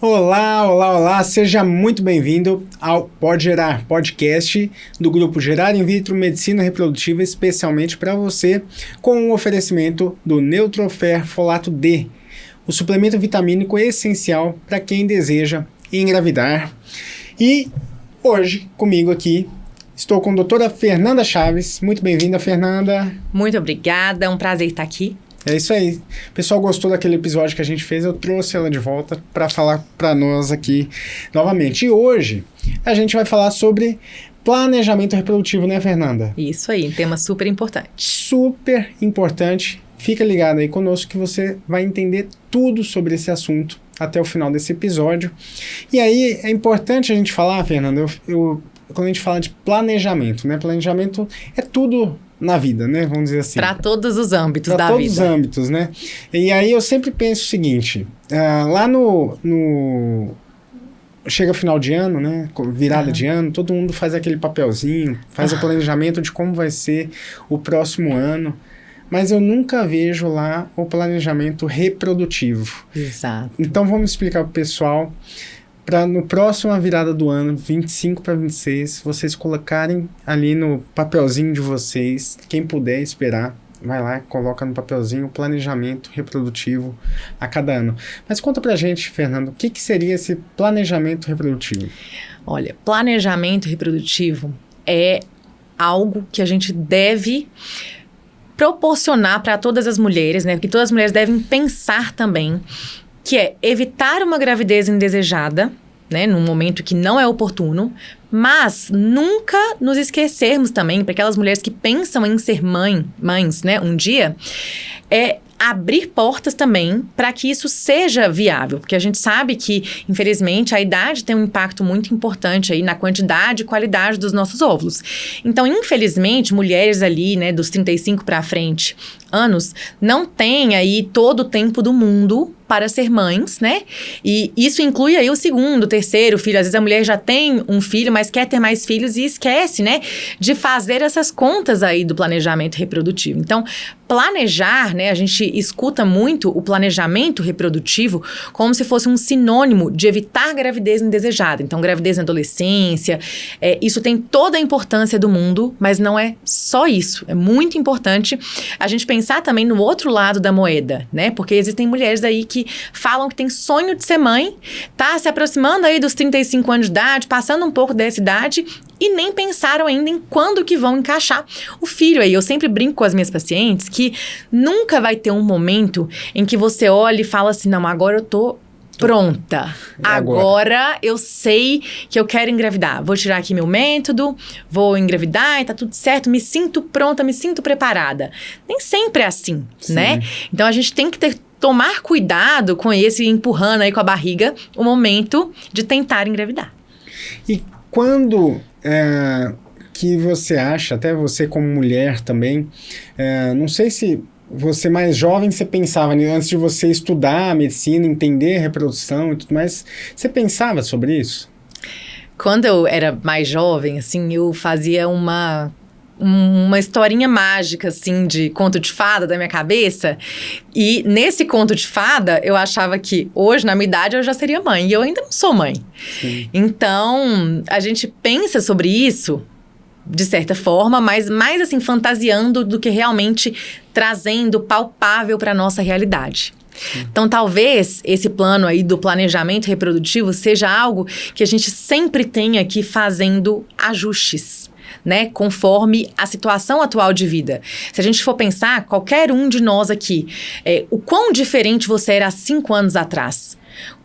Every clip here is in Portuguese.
Olá, olá, olá, seja muito bem-vindo ao Pode Gerar podcast do grupo Gerar In Vitro Medicina Reprodutiva, especialmente para você, com o oferecimento do Neutrofer Folato D, o suplemento vitamínico essencial para quem deseja engravidar. E hoje, comigo aqui, estou com a doutora Fernanda Chaves. Muito bem-vinda, Fernanda. Muito obrigada, é um prazer estar aqui. É isso aí. O pessoal gostou daquele episódio que a gente fez, eu trouxe ela de volta para falar para nós aqui novamente. E hoje a gente vai falar sobre planejamento reprodutivo, né, Fernanda? Isso aí, um tema super importante. Super importante. Fica ligado aí conosco que você vai entender tudo sobre esse assunto até o final desse episódio. E aí é importante a gente falar, Fernanda, quando a gente fala de planejamento, né? Planejamento é tudo na vida, né? Vamos dizer assim. Para todos os âmbitos da vida. Para todos os âmbitos, né? E aí eu sempre penso o seguinte, lá chega final de ano, né? Virada de ano, todo mundo faz aquele papelzinho, faz o planejamento de como vai ser o próximo ano. Mas eu nunca vejo lá o planejamento reprodutivo. Exato. Então vamos explicar para o pessoal, para no próximo virada do ano, 25 para 26, vocês colocarem ali no papelzinho de vocês, quem puder esperar, vai lá, coloca no papelzinho o planejamento reprodutivo a cada ano. Mas conta pra gente, Fernando, o que seria esse planejamento reprodutivo? Olha, planejamento reprodutivo é algo que a gente deve proporcionar para todas as mulheres, né? Porque todas as mulheres devem pensar também, que é evitar uma gravidez indesejada, né? Num momento que não é oportuno, mas nunca nos esquecermos também, para aquelas mulheres que pensam em ser mães, né? Um dia, é abrir portas também para que isso seja viável, porque a gente sabe que, infelizmente, a idade tem um impacto muito importante aí na quantidade e qualidade dos nossos óvulos. Então, infelizmente, mulheres ali, né, dos 35 para frente anos, não têm aí todo o tempo do mundo para ser mães, né? E isso inclui aí o segundo, terceiro filho. Às vezes a mulher já tem um filho, mas quer ter mais filhos e esquece, né, de fazer essas contas aí do planejamento reprodutivo. Então, planejar, né, a gente escuta muito o planejamento reprodutivo como se fosse um sinônimo de evitar gravidez indesejada. Então, gravidez na adolescência, isso tem toda a importância do mundo, mas não é só isso. É muito importante a gente pensar também no outro lado da moeda, né? Porque existem mulheres aí que falam que tem sonho de ser mãe, tá se aproximando aí dos 35 anos de idade, passando um pouco dessa idade e nem pensaram ainda em quando que vão encaixar o filho aí. Eu sempre brinco com as minhas pacientes que nunca vai ter um momento em que você olha e fala assim, não, agora eu tô pronta. Agora eu sei que eu quero engravidar. Vou tirar aqui meu método, vou engravidar e tá tudo certo. Me sinto pronta, me sinto preparada. Nem sempre é assim, né? Então a gente tem que tomar cuidado com esse empurrando aí com a barriga o momento de tentar engravidar. E quando que você acha, até você como mulher também, não sei se você mais jovem, você pensava, antes de você estudar a medicina, entender a reprodução e tudo mais, você pensava sobre isso? Quando eu era mais jovem, assim, eu fazia uma historinha mágica, assim, de conto de fada da minha cabeça. E nesse conto de fada, eu achava que hoje, na minha idade, eu já seria mãe. E eu ainda não sou mãe. Sim. Então, a gente pensa sobre isso de certa forma, mas mais assim, fantasiando do que realmente trazendo palpável para a nossa realidade. Então, talvez esse plano aí do planejamento reprodutivo seja algo que a gente sempre tenha aqui fazendo ajustes, né, conforme a situação atual de vida. Se a gente for pensar, qualquer um de nós aqui, o quão diferente você era há 5 anos atrás.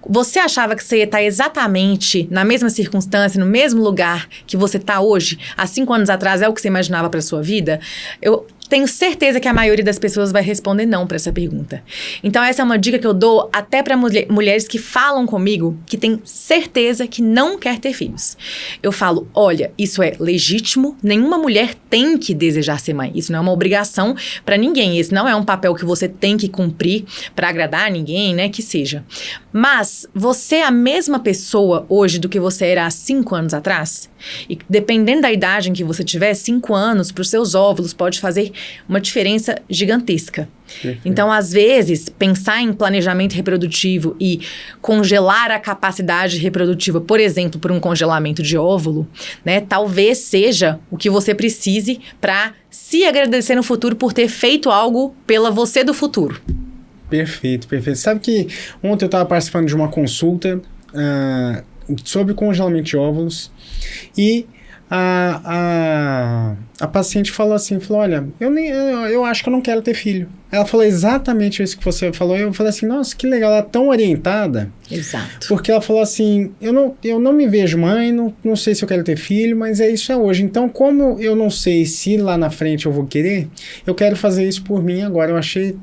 Você achava que você ia estar exatamente na mesma circunstância, no mesmo lugar que você está hoje, há 5 anos atrás, é o que você imaginava para sua vida? Eu tenho certeza que a maioria das pessoas vai responder não para essa pergunta. Então, essa é uma dica que eu dou até para mulheres que falam comigo que têm certeza que não quer ter filhos. Eu falo, olha, isso é legítimo, nenhuma mulher tem que desejar ser mãe. Isso não é uma obrigação para ninguém, esse não é um papel que você tem que cumprir para agradar ninguém, né, que seja. Mas você é a mesma pessoa hoje do que você era há 5 anos atrás? E dependendo da idade em que você tiver, 5 anos para os seus óvulos pode fazer uma diferença gigantesca. Perfeito. Então, às vezes, pensar em planejamento reprodutivo e congelar a capacidade reprodutiva, por exemplo, por um congelamento de óvulo, né, talvez seja o que você precise para se agradecer no futuro por ter feito algo pela você do futuro. Perfeito, perfeito. Sabe que ontem eu estava participando de uma consulta sobre congelamento de óvulos e a paciente falou assim, olha, eu acho que eu não quero ter filho. Ela falou exatamente isso que você falou. Eu falei assim, nossa, que legal, ela é tão orientada. Exato. Porque ela falou assim, eu não me vejo mãe, não sei se eu quero ter filho, mas isso é hoje. Então, como eu não sei se lá na frente eu vou querer, eu quero fazer isso por mim agora. Eu achei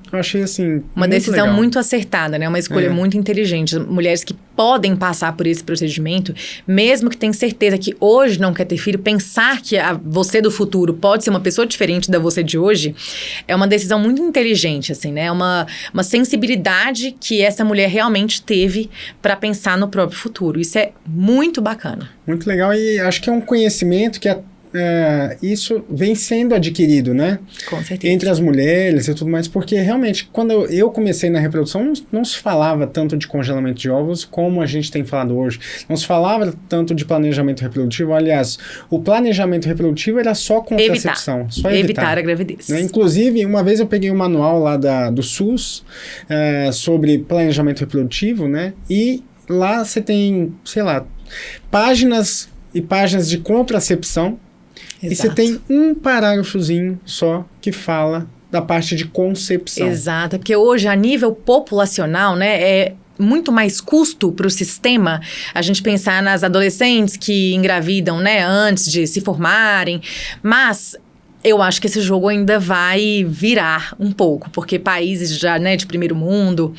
assim, uma decisão legal. Muito acertada, né? Uma escolha muito inteligente. Mulheres que podem passar por esse procedimento, mesmo que tenham certeza que hoje não quer ter filho, pensar que você do futuro pode ser uma pessoa diferente da você de hoje, é uma decisão muito inteligente, assim, né? Uma sensibilidade que essa mulher realmente teve para pensar no próprio futuro. Isso é muito bacana. Muito legal e acho que é um conhecimento que isso vem sendo adquirido, né? Com certeza. Entre as mulheres e tudo mais, porque realmente, quando eu comecei na reprodução, não se falava tanto de congelamento de óvulos como a gente tem falado hoje. Não se falava tanto de planejamento reprodutivo. Aliás, o planejamento reprodutivo era só contracepção. Só evitar a gravidez. Né? Inclusive, uma vez eu peguei um manual lá do SUS sobre planejamento reprodutivo, né? E lá você tem, sei lá, páginas e páginas de contracepção. Exato. E você tem um parágrafozinho só que fala da parte de concepção. Exato, porque hoje, a nível populacional, né, é muito mais custo para o sistema a gente pensar nas adolescentes que engravidam, né, antes de se formarem, mas eu acho que esse jogo ainda vai virar um pouco, porque países já, né, de primeiro mundo,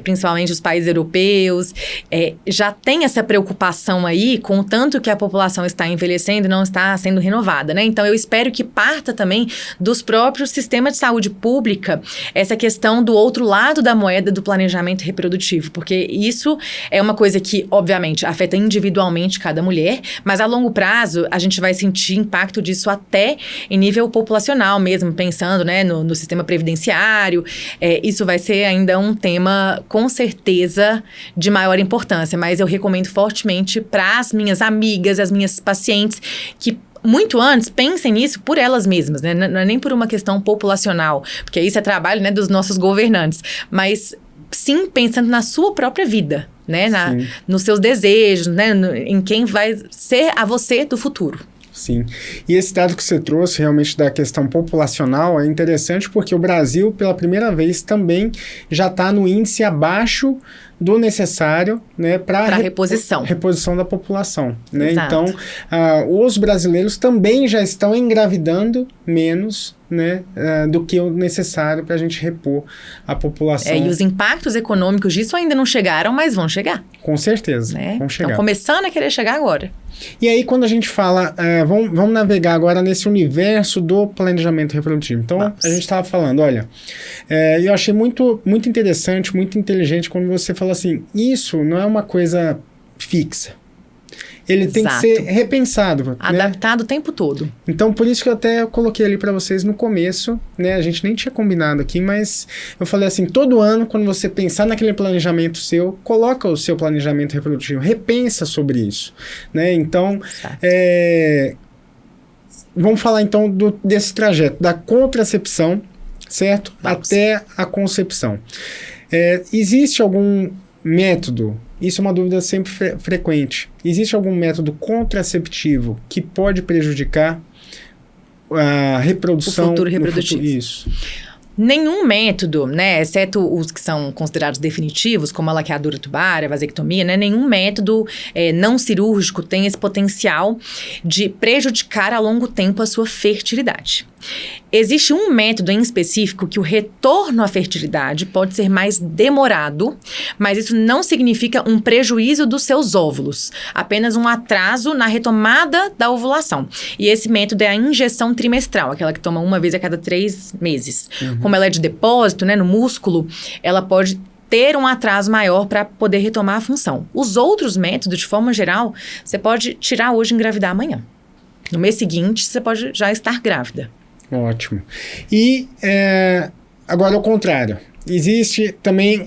principalmente os países europeus, já tem essa preocupação aí com o tanto que a população está envelhecendo e não está sendo renovada, né? Então, eu espero que parta também dos próprios sistemas de saúde pública essa questão do outro lado da moeda do planejamento reprodutivo, porque isso é uma coisa que, obviamente, afeta individualmente cada mulher, mas a longo prazo a gente vai sentir impacto disso até em nível populacional mesmo, pensando, né, no sistema previdenciário. Isso vai ser ainda um tema, com certeza, de maior importância, mas eu recomendo fortemente para as minhas amigas, as minhas pacientes, que muito antes pensem nisso por elas mesmas, né? Não é nem por uma questão populacional, porque isso é trabalho, né, dos nossos governantes, mas sim pensando na sua própria vida, né, nos seus desejos, né, em quem vai ser a você do futuro. Sim. E esse dado que você trouxe realmente da questão populacional é interessante porque o Brasil, pela primeira vez, também já está no índice abaixo do necessário, né, para reposição da população, né? Então, os brasileiros também já estão engravidando menos, né, do que o necessário para a gente repor a população. E os impactos econômicos disso ainda não chegaram, mas vão chegar. Com certeza, né? Vão chegar. Estão começando a querer chegar agora. E aí, quando a gente fala, vamos navegar agora nesse universo do planejamento reprodutivo. Então, a gente estava falando, olha, eu achei muito, muito interessante, muito inteligente quando você falou assim, isso não é uma coisa fixa. Ele tem que ser repensado. Adaptado, né? O tempo todo. Então, por isso que eu até coloquei ali para vocês no começo, né? A gente nem tinha combinado aqui, mas eu falei assim, todo ano, quando você pensar naquele planejamento seu, coloca o seu planejamento reprodutivo, repensa sobre isso, né? Então, vamos falar então desse trajeto, da contracepção, certo? Até a concepção. Existe algum método? Isso é uma dúvida sempre frequente. Existe algum método contraceptivo que pode prejudicar a reprodução? O futuro reprodutivo. Isso. Nenhum método, né, exceto os que são considerados definitivos, como a laqueadura tubária, a vasectomia, né, nenhum método não cirúrgico tem esse potencial de prejudicar a longo tempo a sua fertilidade. Existe um método em específico que o retorno à fertilidade pode ser mais demorado, mas isso não significa um prejuízo dos seus óvulos, apenas um atraso na retomada da ovulação. E esse método é a injeção trimestral, aquela que toma uma vez a cada 3 meses. Como ela é de depósito, né, no músculo, ela pode ter um atraso maior para poder retomar a função. Os outros métodos, de forma geral, você pode tirar hoje e engravidar amanhã. No mês seguinte, você pode já estar grávida. Ótimo. E agora, ao contrário. Existe também,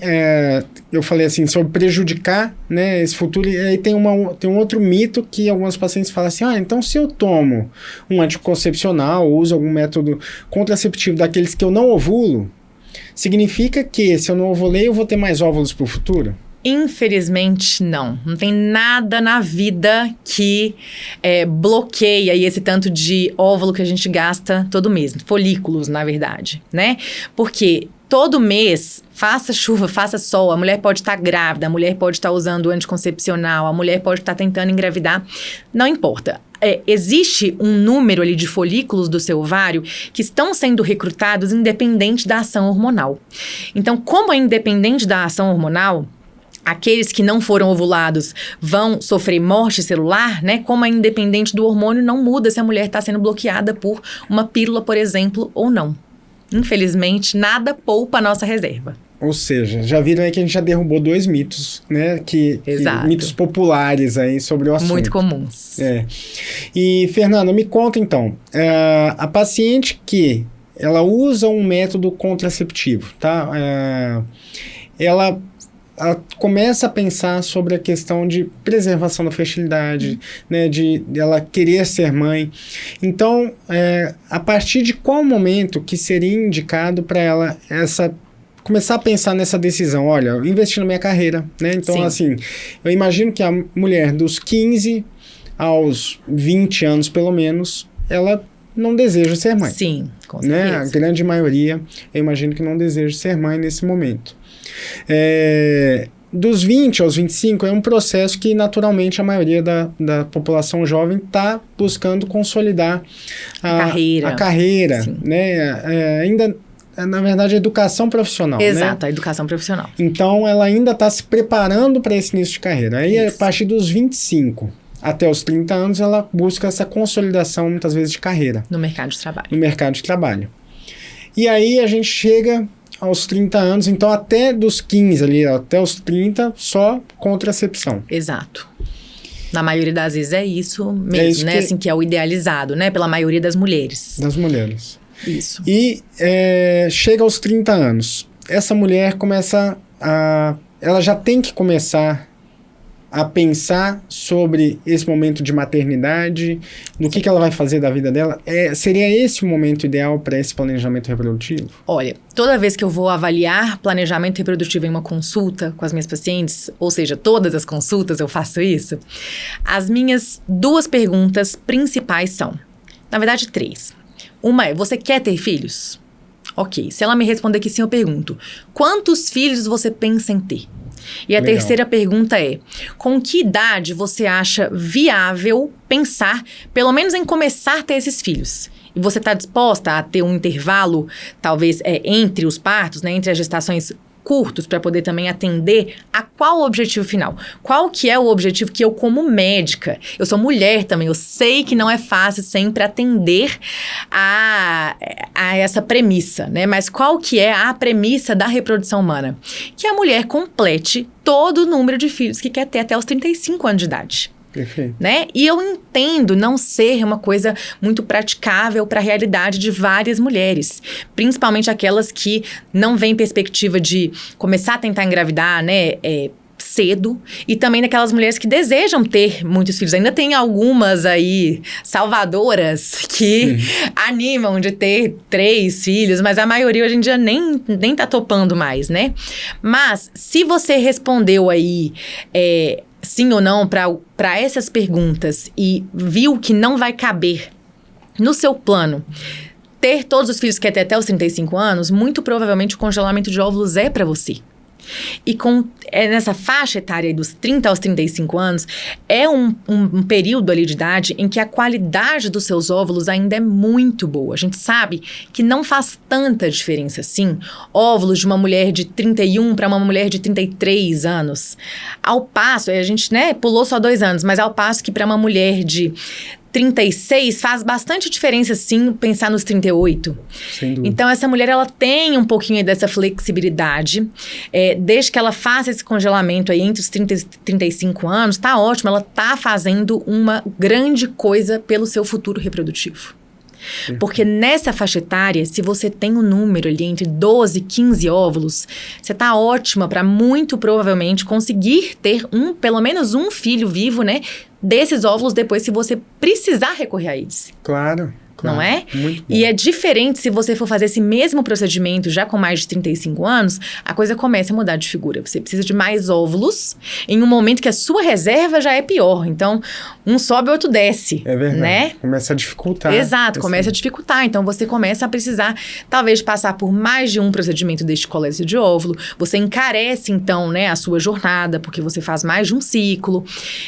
eu falei assim, sobre prejudicar, né, esse futuro. E aí tem um outro mito que algumas pacientes falam assim, então se eu tomo um anticoncepcional ou uso algum método contraceptivo daqueles que eu não ovulo, significa que se eu não ovulei eu vou ter mais óvulos para o futuro? Infelizmente, não. Não tem nada na vida que bloqueia aí esse tanto de óvulo que a gente gasta todo mês. Folículos, na verdade, né? Porque todo mês, faça chuva, faça sol, a mulher pode estar grávida, a mulher pode estar usando anticoncepcional, a mulher pode estar tentando engravidar. Não importa. Existe um número ali de folículos do seu ovário que estão sendo recrutados independente da ação hormonal. Então, como é independente da ação hormonal, aqueles que não foram ovulados vão sofrer morte celular, né? Como é independente do hormônio, não muda se a mulher está sendo bloqueada por uma pílula, por exemplo, ou não. Infelizmente, nada poupa a nossa reserva. Ou seja, já viram aí que a gente já derrubou 2 mitos, né? Mitos populares aí sobre o assunto. Muito comuns. E, Fernanda, me conta então, a paciente que ela usa um método contraceptivo, tá? Ela começa a pensar sobre a questão de preservação da fertilidade, né, de ela querer ser mãe. Então, a partir de qual momento que seria indicado para ela começar a pensar nessa decisão? Olha, eu investi na minha carreira, né? Então, assim, eu imagino que a mulher dos 15 aos 20 anos, pelo menos, ela não deseja ser mãe. Sim, com certeza. Né? A grande maioria, eu imagino que não deseja ser mãe nesse momento. Dos 20 aos 25 é um processo que naturalmente a maioria da população jovem está buscando consolidar a carreira, né? Ainda, na verdade, a educação profissional. Exato, né? A educação profissional. Então, ela ainda está se preparando para esse início de carreira. Aí, a partir dos 25 até os 30 anos, ela busca essa consolidação, muitas vezes, de carreira. No mercado de trabalho. No mercado de trabalho. E aí, a gente chega aos 30 anos, então até dos 15 ali, até os 30, só contracepção. Exato. Na maioria das vezes é isso mesmo, né? Assim, que é o idealizado, né? Pela maioria das mulheres. Das mulheres. Isso. E chega aos 30 anos. Essa mulher começa ela já tem que começar a pensar sobre esse momento de maternidade, do que ela vai fazer da vida dela. Seria esse o momento ideal para esse planejamento reprodutivo? Olha, toda vez que eu vou avaliar planejamento reprodutivo em uma consulta com as minhas pacientes, ou seja, todas as consultas eu faço isso, as minhas 2 perguntas principais são, na verdade, 3. Uma é, você quer ter filhos? Ok, se ela me responder que sim, eu pergunto, quantos filhos você pensa em ter? E a terceira pergunta é, com que idade você acha viável pensar, pelo menos em começar a ter esses filhos? E você está disposta a ter um intervalo, talvez, entre os partos, né, entre as gestações curtos, para poder também atender a qual o objetivo final? Qual que é o objetivo que eu, como médica, eu sou mulher também, eu sei que não é fácil sempre atender a essa premissa, né? Mas qual que é a premissa da reprodução humana? Que a mulher complete todo o número de filhos que quer ter até os 35 anos de idade. Perfeito. Né? E eu entendo não ser uma coisa muito praticável para a realidade de várias mulheres, principalmente aquelas que não veem perspectiva de começar a tentar engravidar, né, cedo, e também daquelas mulheres que desejam ter muitos filhos. Ainda tem algumas aí salvadoras que animam de ter 3 filhos, mas a maioria hoje em dia nem tá topando mais, né? Mas se você respondeu aí sim ou não para essas perguntas e viu que não vai caber no seu plano ter todos os filhos que quer ter até os 35 anos, muito provavelmente o congelamento de óvulos é para você. E nessa faixa etária aí dos 30 aos 35 anos, é um período ali de idade em que a qualidade dos seus óvulos ainda é muito boa. A gente sabe que não faz tanta diferença assim, óvulos de uma mulher de 31 para uma mulher de 33 anos. Ao passo, a gente, né, pulou só 2 anos, mas ao passo que para uma mulher de 36, faz bastante diferença, sim, pensar nos 38. Sem dúvida. Então, essa mulher, ela tem um pouquinho aí dessa flexibilidade. Desde que ela faça esse congelamento aí entre os 30 e 35 anos, tá ótimo. Ela tá fazendo uma grande coisa pelo seu futuro reprodutivo. Porque nessa faixa etária, se você tem um número ali entre 12 e 15 óvulos, você tá ótima para muito provavelmente conseguir ter pelo menos um filho vivo, né? Desses óvulos depois, se você precisar recorrer a eles. Claro. Não é? Muito bom. E é diferente se você for fazer esse mesmo procedimento já com mais de 35 anos, a coisa começa a mudar de figura. Você precisa de mais óvulos em um momento que a sua reserva já é pior. Então, um sobe, o outro desce. É verdade. Né? Começa a dificultar. Exato, começa a dificultar. Então, você começa a precisar, talvez, passar por mais de um procedimento deste coleta de óvulo. Você encarece, então, né, a sua jornada, porque você faz mais de um ciclo.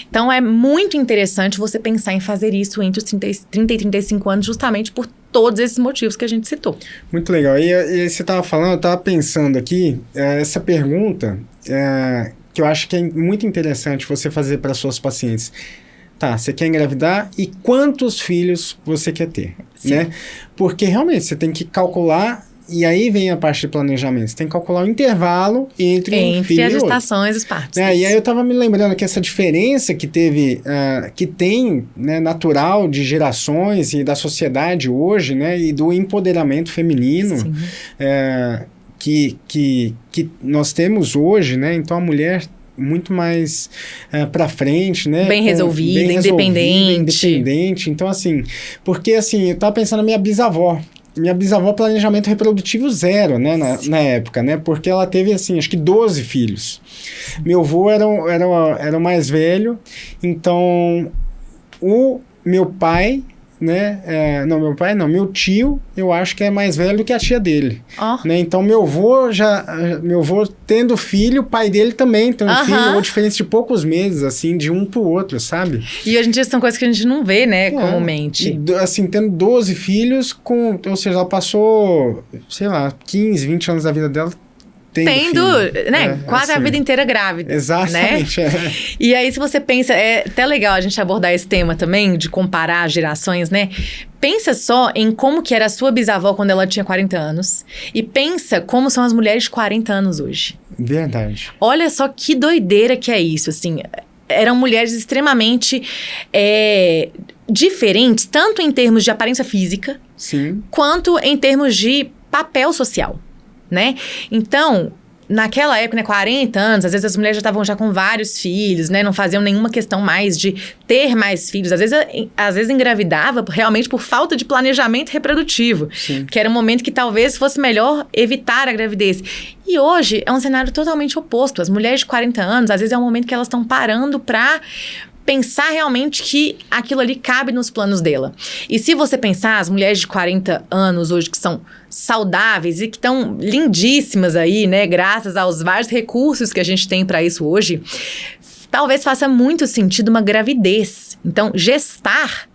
Então, é muito interessante você pensar em fazer isso entre os 30 e 35 anos, justamente por todos esses motivos que a gente citou. Muito legal. E você estava falando, eu estava pensando aqui, essa pergunta que eu acho que é muito interessante você fazer para suas pacientes. Tá, você quer engravidar e quantos filhos você quer ter, né? Porque realmente você tem que calcular. E aí vem a parte de planejamento. Você tem que calcular o intervalo entre um filho as e outro. gestações e os partos. E aí eu estava me lembrando que essa diferença que teve, que tem, né, natural de gerações e da sociedade hoje, né, e do empoderamento feminino que nós temos hoje, né? Então a mulher muito mais para frente, né? Bem resolvida, independente. Então, assim, porque assim, eu estava pensando na minha bisavó. Minha bisavó, planejamento reprodutivo zero, né, na época, né, porque ela teve, assim, acho que 12 filhos. Meu avô era o mais velho, então o meu pai, né, meu tio, eu acho que é mais velho do que a tia dele, né, então meu avô tendo filho, o pai dele também tendo filho, ou diferença de poucos meses, assim, de um pro outro, sabe? E hoje em dia são coisas que a gente não vê, né, comumente. E, assim, tendo 12 filhos, ou seja, ela passou, sei lá, 15, 20 anos da vida dela tendo né, quase assim, a vida inteira grávida. Exatamente. Né? E aí, se você pensa, é até legal a gente abordar esse tema também, de comparar gerações, né? Pensa só em como que era a sua bisavó quando ela tinha 40 anos. E pensa como são as mulheres de 40 anos hoje. Verdade. Olha só que doideira que é isso, assim. Eram mulheres extremamente diferentes, tanto em termos de aparência física, sim, quanto em termos de papel social. Né? Então, naquela época, né, 40 anos, às vezes as mulheres já estavam já com vários filhos, né? Não faziam nenhuma questão mais de ter mais filhos. Às vezes engravidava realmente por falta de planejamento reprodutivo. Sim. Que era um momento que talvez fosse melhor evitar a gravidez. E hoje é um cenário totalmente oposto. As mulheres de 40 anos, às vezes é um momento que elas estão parando para pensar realmente que aquilo ali cabe nos planos dela. E se você pensar, as mulheres de 40 anos hoje que são saudáveis e que estão lindíssimas aí, né? Graças aos vários recursos que a gente tem para isso hoje, talvez faça muito sentido uma gravidez. Então, gestar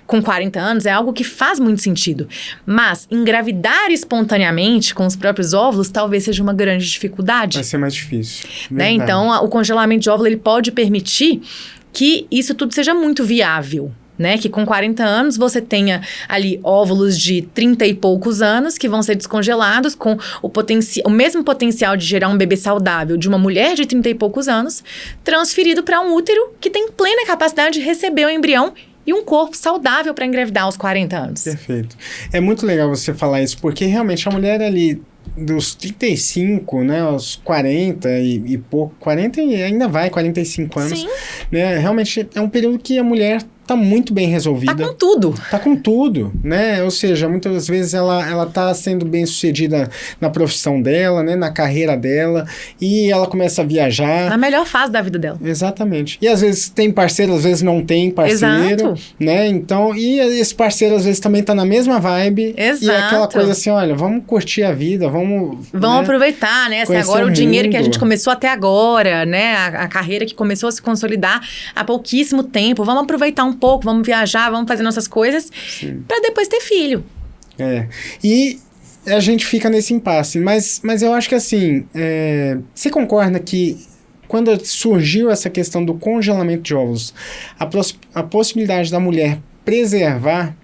com 40 anos é algo que faz muito sentido. Mas engravidar espontaneamente com os próprios óvulos talvez seja uma grande dificuldade. Vai ser mais difícil. Né? Então, o congelamento de óvulo ele pode permitir que isso tudo seja muito viável, né? Que com 40 anos você tenha ali óvulos de 30 e poucos anos que vão ser descongelados com o mesmo potencial de gerar um bebê saudável de uma mulher de 30 e poucos anos, transferido para um útero que tem plena capacidade de receber o embrião e um corpo saudável para engravidar aos 40 anos. Perfeito. É muito legal você falar isso, porque realmente a mulher ali dos 35, né, aos 40 e pouco, 40 e ainda vai, 45 anos, sim, né, realmente é um período que a mulher tá muito bem resolvida. Tá com tudo. Tá com tudo, né? Ou seja, muitas vezes ela tá sendo bem sucedida na profissão dela, né? Na carreira dela, e ela começa a viajar. Na melhor fase da vida dela. Exatamente. E às vezes tem parceiro, às vezes não tem parceiro. Exato. Né? Então, e esse parceiro às vezes também tá na mesma vibe. Exato. E é aquela coisa assim, olha, vamos curtir a vida, vamos né? Aproveitar, né? Assim, agora o dinheiro que a gente começou até agora, né? A carreira que começou a se consolidar há pouquíssimo tempo. Vamos aproveitar um pouco, vamos viajar, vamos fazer nossas coisas para depois ter filho. E a gente fica nesse impasse. Mas eu acho que assim, você concorda que quando surgiu essa questão do congelamento de óvulos, a possibilidade da mulher preservar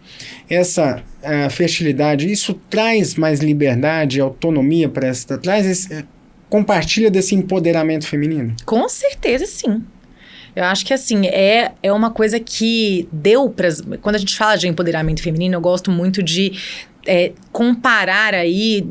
essa fertilidade, isso traz mais liberdade, autonomia para essa... compartilha desse empoderamento feminino? Com certeza, sim. Eu acho que, assim, é uma coisa que deu para... Quando a gente fala de empoderamento feminino, eu gosto muito de comparar aí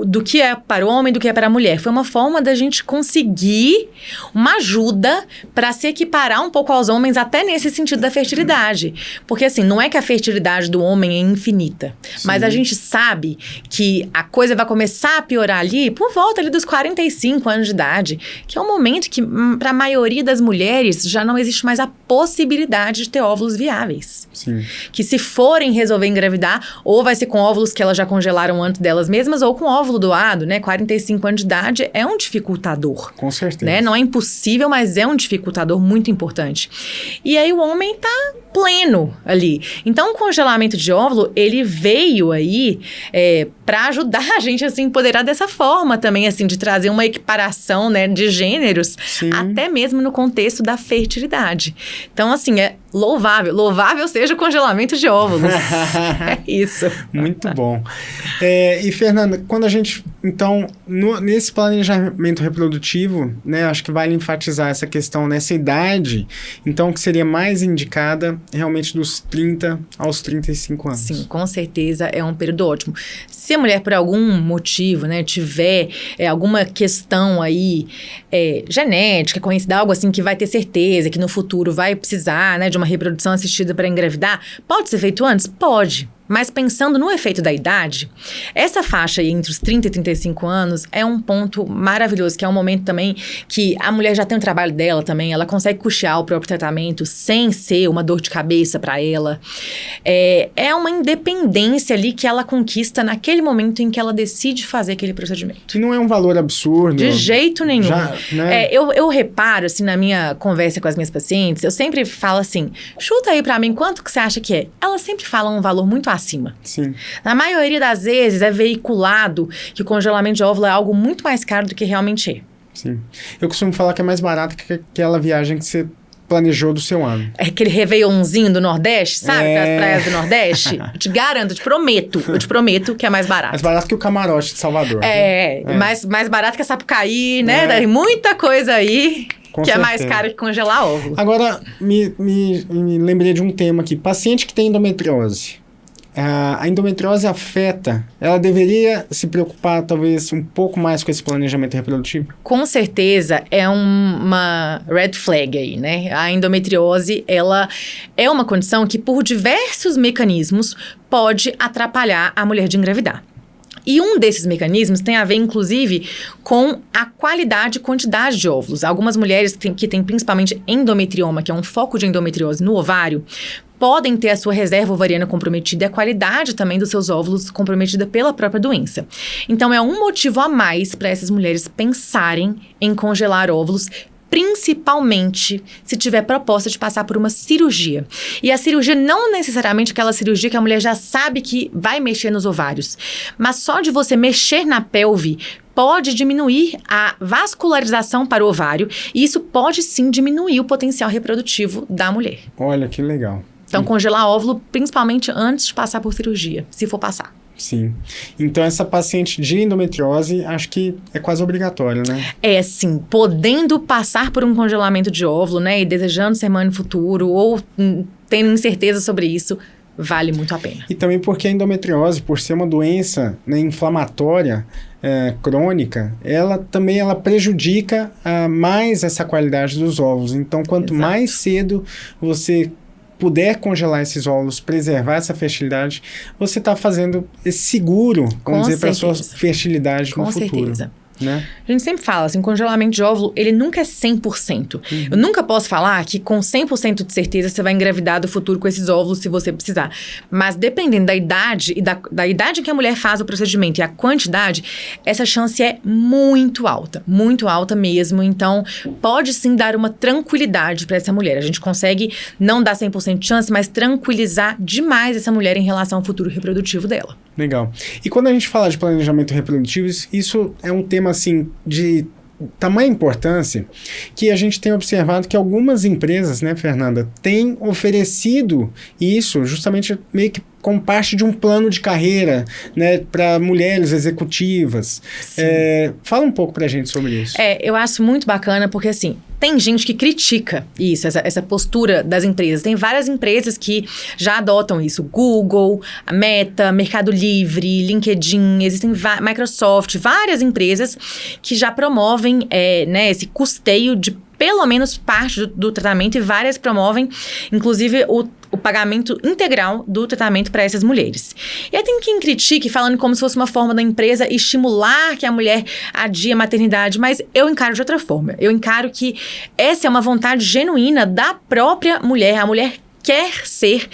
do que é para o homem e do que é para a mulher. Foi uma forma da gente conseguir uma ajuda para se equiparar um pouco aos homens, até nesse sentido da fertilidade. Porque, assim, não é que a fertilidade do homem é infinita, mas a gente sabe que a coisa vai começar a piorar ali por volta ali dos 45 anos de idade, que é um momento que, para a maioria das mulheres, já não existe mais a possibilidade de ter óvulos viáveis. Sim. Que se forem resolver engravidar, ou vai ser com óvulos que elas já congelaram antes delas mesmas, ou com óvulo doado, né? 45 anos de idade é um dificultador. Com certeza. Né? Não é impossível, mas é um dificultador muito importante. E aí o homem tá pleno ali. Então, o congelamento de óvulo, ele veio aí para ajudar a gente a se empoderar dessa forma também, assim, de trazer uma equiparação, né, de gêneros, Sim. até mesmo no contexto da fertilidade. Então, assim, é louvável. Louvável seja o congelamento de óvulos. É isso. Muito bom. E, Fernanda, quando a gente, então, nesse planejamento reprodutivo, né, acho que vale enfatizar essa questão nessa idade, então, que seria mais indicada realmente dos 30 aos 35 anos. Sim, com certeza é um período ótimo. Se a mulher, por algum motivo, né, tiver alguma questão aí genética, conhecida, algo assim que vai ter certeza que no futuro vai precisar, né, de uma reprodução assistida para engravidar, pode ser feito antes? Pode. Mas pensando no efeito da idade, essa faixa aí entre os 30 e 35 anos é um ponto maravilhoso, que é um momento também que a mulher já tem o trabalho dela também, ela consegue custear o próprio tratamento sem ser uma dor de cabeça para ela. É uma independência ali que ela conquista naquele momento em que ela decide fazer aquele procedimento. E não é um valor absurdo. De jeito nenhum. Já, né? Eu reparo, assim, na minha conversa com as minhas pacientes, eu sempre falo assim, chuta aí pra mim, quanto que você acha que é? Elas sempre falam um valor muito acima. Sim. Na maioria das vezes é veiculado que o congelamento de óvulo é algo muito mais caro do que realmente é. Sim. Eu costumo falar que é mais barato que aquela viagem que você planejou do seu ano. É aquele réveillonzinho do Nordeste, sabe? Para as praias do Nordeste. Eu te garanto, eu te prometo que é mais barato. Mais barato que o camarote de Salvador. Mais barato que a Sapucaí, né? Tem muita coisa aí Com que certeza. é mais caro que congelar óvulo. Agora, me lembrei de um tema aqui. Paciente que tem endometriose. A endometriose afeta, ela deveria se preocupar talvez um pouco mais com esse planejamento reprodutivo? Com certeza é uma red flag aí, né? A endometriose, ela é uma condição que por diversos mecanismos pode atrapalhar a mulher de engravidar. E um desses mecanismos tem a ver, inclusive, com a qualidade e quantidade de óvulos. Algumas mulheres que têm principalmente endometrioma, que é um foco de endometriose no ovário, podem ter a sua reserva ovariana comprometida e a qualidade também dos seus óvulos comprometida pela própria doença. Então, é um motivo a mais para essas mulheres pensarem em congelar óvulos, principalmente se tiver proposta de passar por uma cirurgia. E a cirurgia não necessariamente aquela cirurgia que a mulher já sabe que vai mexer nos ovários, mas só de você mexer na pelve pode diminuir a vascularização para o ovário e isso pode sim diminuir o potencial reprodutivo da mulher. Olha, que legal. Então, congelar óvulo principalmente antes de passar por cirurgia, se for passar. Sim. Então, essa paciente de endometriose, acho que é quase obrigatório, né? É, sim. Podendo passar por um congelamento de óvulo, né? E desejando ser mãe no futuro, ou tendo incerteza sobre isso, vale muito a pena. E também porque a endometriose, por ser uma doença, né, inflamatória, crônica, ela prejudica mais essa qualidade dos óvulos. Então, quanto Exato. mais cedo você puder congelar esses óvulos, preservar essa fertilidade, você está fazendo esse seguro, vamos dizer, para a sua fertilidade no futuro. Com certeza. Né? A gente sempre fala assim, congelamento de óvulo, ele nunca é 100%. Eu nunca posso falar que com 100% de certeza você vai engravidar do futuro com esses óvulos se você precisar. Mas dependendo da idade e da idade que a mulher faz o procedimento e a quantidade, essa chance é muito alta mesmo. Então, pode sim dar uma tranquilidade para essa mulher. A gente consegue não dar 100% de chance, mas tranquilizar demais essa mulher em relação ao futuro reprodutivo dela. Legal. E quando a gente fala de planejamento reprodutivo, isso é um tema, assim, de tamanha importância que a gente tem observado que algumas empresas, né, Fernanda, têm oferecido isso justamente meio que como parte de um plano de carreira, né, para mulheres executivas. Fala um pouco pra gente sobre isso. Eu acho muito bacana porque, assim, tem gente que critica isso, essa postura das empresas. Tem várias empresas que já adotam isso. Google, a Meta, Mercado Livre, LinkedIn, existem Microsoft, várias empresas que já promovem né, esse custeio de pelo menos parte do tratamento, e várias promovem, inclusive, o pagamento integral do tratamento para essas mulheres. E aí tem quem critique, falando como se fosse uma forma da empresa estimular que a mulher adie a maternidade, mas eu encaro de outra forma. Eu encaro que essa é uma vontade genuína da própria mulher. A mulher quer ser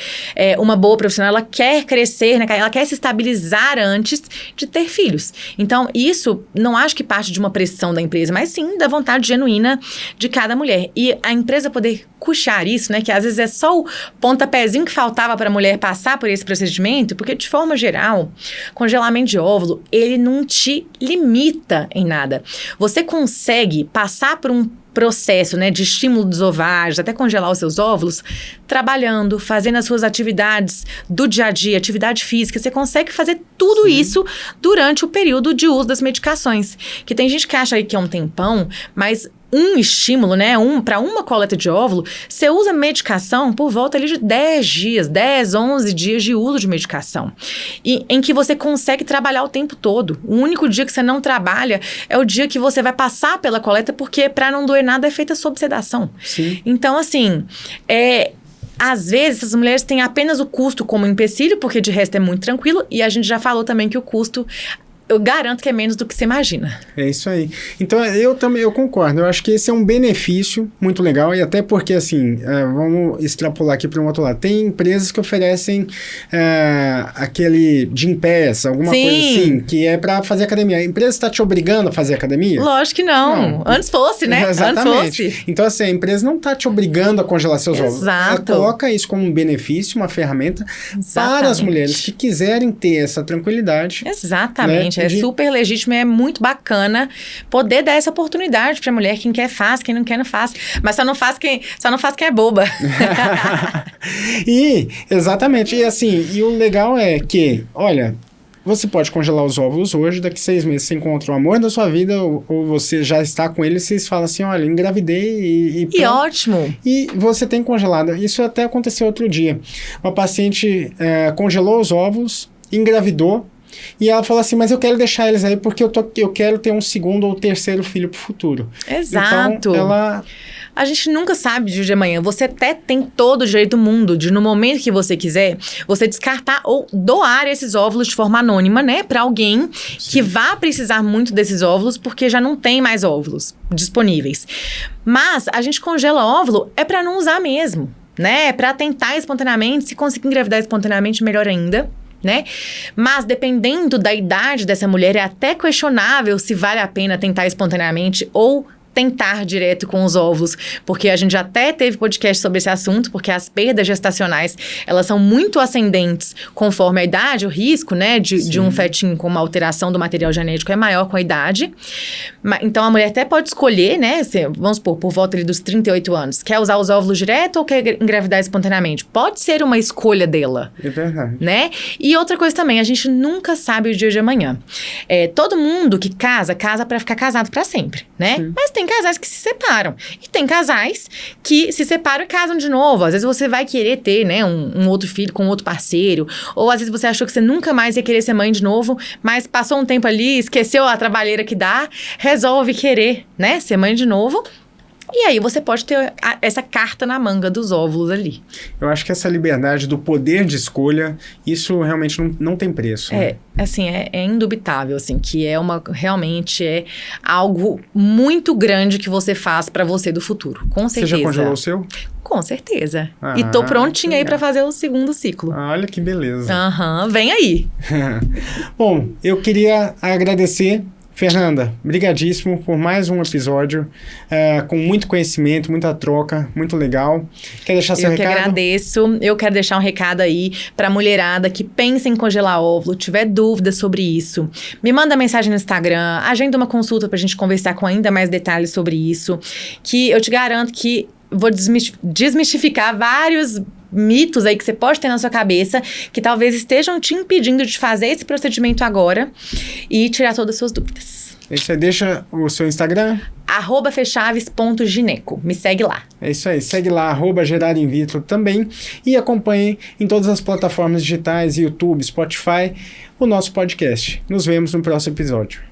uma boa profissional, ela quer crescer, né? Ela quer se estabilizar antes de ter filhos. Então, isso não acho que parte de uma pressão da empresa, mas sim da vontade genuína de cada mulher. E a empresa poder custear isso, né? Que às vezes é só o pontapézinho que faltava para a mulher passar por esse procedimento, porque de forma geral, congelamento de óvulo, ele não te limita em nada. Você consegue passar por um processo, né, de estímulo dos ovários, até congelar os seus óvulos, trabalhando, fazendo as suas atividades do dia a dia, atividade física, você consegue fazer tudo isso durante o período de uso das medicações. Que tem gente que acha aí que é um tempão, mas um estímulo, né, para uma coleta de óvulo, você usa medicação por volta ali de 10 dias, 10, 11 dias de uso de medicação. E em que você consegue trabalhar o tempo todo. O único dia que você não trabalha é o dia que você vai passar pela coleta, porque para não doer nada é feita sob sedação. Sim. Então, assim, às vezes, essas mulheres têm apenas o custo como empecilho, porque de resto é muito tranquilo, e a gente já falou também que o custo, eu garanto que é menos do que você imagina. É isso aí. Então, eu concordo. Eu acho que esse é um benefício muito legal, e até porque, assim, vamos extrapolar aqui para um outro lado. Tem empresas que oferecem aquele Gym Pass, alguma coisa assim, que é para fazer academia. A empresa está te obrigando a fazer academia? Lógico que não. Antes fosse, né? Exatamente. Antes fosse. Então, assim, a empresa não está te obrigando a congelar seus óvulos. Ela coloca isso como um benefício, uma ferramenta para as mulheres que quiserem ter essa tranquilidade. Exatamente. Né? É super legítimo e é muito bacana poder dar essa oportunidade pra mulher. Quem quer faz, quem não quer não faz. Mas só não faz quem é boba. Exatamente. E assim, e o legal é que, olha, você pode congelar os óvulos hoje, daqui 6 meses você encontra o amor da sua vida, ou você já está com ele, e vocês falam assim, olha, engravidei e ótimo. E você tem congelado. Isso até aconteceu outro dia. Uma paciente congelou os óvulos, engravidou, e ela falou assim, mas eu quero deixar eles aí porque eu quero ter um segundo ou terceiro filho pro futuro. Exato. Então, a gente nunca sabe de dia de amanhã. Você até tem todo o direito do mundo de, no momento que você quiser, você descartar ou doar esses óvulos de forma anônima, né? Pra alguém que vá precisar muito desses óvulos, porque já não tem mais óvulos disponíveis. Mas a gente congela óvulo pra não usar mesmo, né? É pra tentar espontaneamente, se conseguir engravidar espontaneamente, melhor ainda. Né? Mas dependendo da idade dessa mulher, é até questionável se vale a pena tentar espontaneamente ou tentar direto com os óvulos, porque a gente já até teve podcast sobre esse assunto, porque as perdas gestacionais, elas são muito ascendentes conforme a idade, o risco, né, de um fetinho com uma alteração do material genético é maior com a idade. Então, a mulher até pode escolher, né, vamos supor, por volta ali dos 38 anos, quer usar os óvulos direto ou quer engravidar espontaneamente? Pode ser uma escolha dela. É verdade. Né? E outra coisa também, a gente nunca sabe o dia de amanhã. Todo mundo que casa para ficar casado para sempre, né? Sim. Mas tem casais que se separam. E tem casais que se separam e casam de novo. Às vezes você vai querer ter, né, um outro filho com outro parceiro. Ou às vezes você achou que você nunca mais ia querer ser mãe de novo, mas passou um tempo ali, esqueceu a trabalheira que dá, resolve querer, né, ser mãe de novo. E aí você pode ter essa carta na manga dos óvulos ali. Eu acho que essa liberdade do poder de escolha, isso realmente não tem preço. Né? Assim, é indubitável, assim, que realmente é algo muito grande que você faz pra você do futuro, com certeza. Você já congelou o seu? Com certeza. E tô prontinha aí pra fazer o segundo ciclo. Olha que beleza. Vem aí. Bom, eu queria agradecer Fernanda, brigadíssimo por mais um episódio, com muito conhecimento, muita troca, muito legal. Quer deixar seu recado? Eu que agradeço. Eu quero deixar um recado aí pra mulherada que pensa em congelar óvulo, tiver dúvidas sobre isso. Me manda mensagem no Instagram, agenda uma consulta pra gente conversar com ainda mais detalhes sobre isso, que eu te garanto que vou desmistificar vários mitos aí que você pode ter na sua cabeça, que talvez estejam te impedindo de fazer esse procedimento agora e tirar todas as suas dúvidas. Você deixa o seu Instagram? @fechaves.gineco. Me segue lá. É isso aí, segue lá, @gerarinvitro também e acompanhe em todas as plataformas digitais, YouTube, Spotify, o nosso podcast. Nos vemos no próximo episódio.